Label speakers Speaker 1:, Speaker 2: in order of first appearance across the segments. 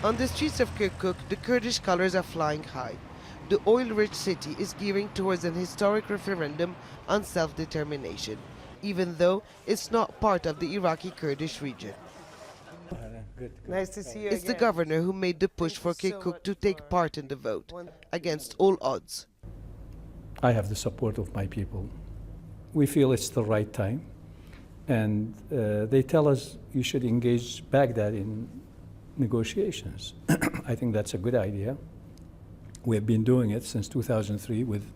Speaker 1: On the streets of Kirkuk, the Kurdish colors are flying high. The oil-rich city is gearing towards an historic referendum on self-determination, even though it's not part of the Iraqi Kurdish region.
Speaker 2: Good.
Speaker 1: Nice to see you again. It's the governor who made the push for Kirkuk to take part in the vote, against all odds.
Speaker 2: I have the support of my people. We feel it's the right time. And they tell us you should engage Baghdad in negotiations. I think that's a good idea. We have been doing it since 2003 with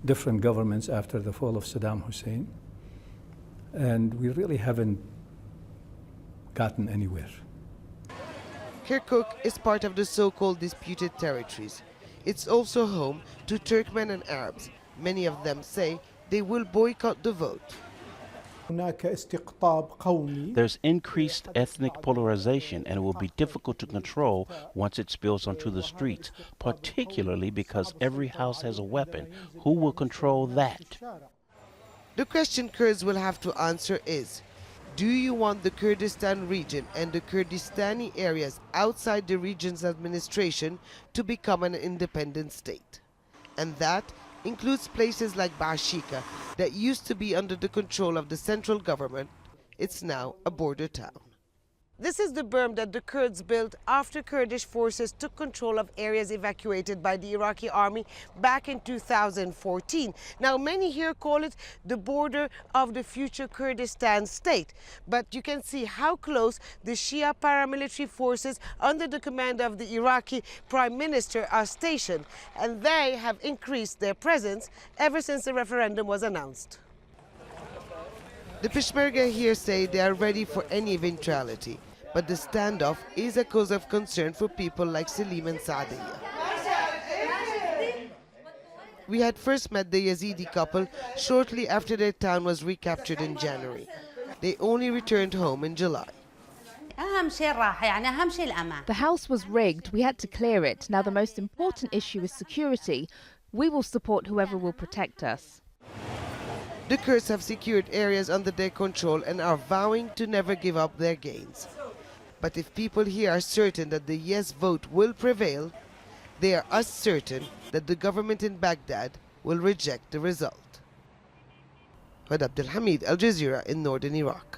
Speaker 2: different governments after the fall of Saddam Hussein. And we really haven't gotten anywhere.
Speaker 1: Kirkuk is part of the so-called disputed territories. It's also home to Turkmen and Arabs. Many of them say they will boycott the vote.
Speaker 3: There's increased ethnic polarization, and it will be difficult to control once it spills onto the streets, particularly because every house has a weapon. Who will control that?
Speaker 1: The question Kurds will have to answer is, do you want the Kurdistan region and the Kurdistani areas outside the region's administration to become an independent state? And that includes places like Bashika that used to be under the control of the central government. It's now a border town. This is the berm that the Kurds built after Kurdish forces took control of areas evacuated by the Iraqi army back in 2014. Now, many here call it the border of the future Kurdistan state. But you can see how close the Shia paramilitary forces under the command of the Iraqi Prime Minister are stationed. And they have increased their presence ever since the referendum was announced. The Peshmerga here say they are ready for any eventuality, but the standoff is a cause of concern for people like Selim and SAADIA. We had first met the Yazidi couple shortly after their town was recaptured in January. They only returned home in July.
Speaker 4: The house was rigged. We had to clear it. Now the most important issue is security. We will support whoever will protect us.
Speaker 1: The Kurds have secured areas under their control and are vowing to never give up their gains. But if people here are certain that the yes vote will prevail, they are as certain that the government in Baghdad will reject the result. Hoda Abdel-Hamid, Al Jazeera in northern Iraq.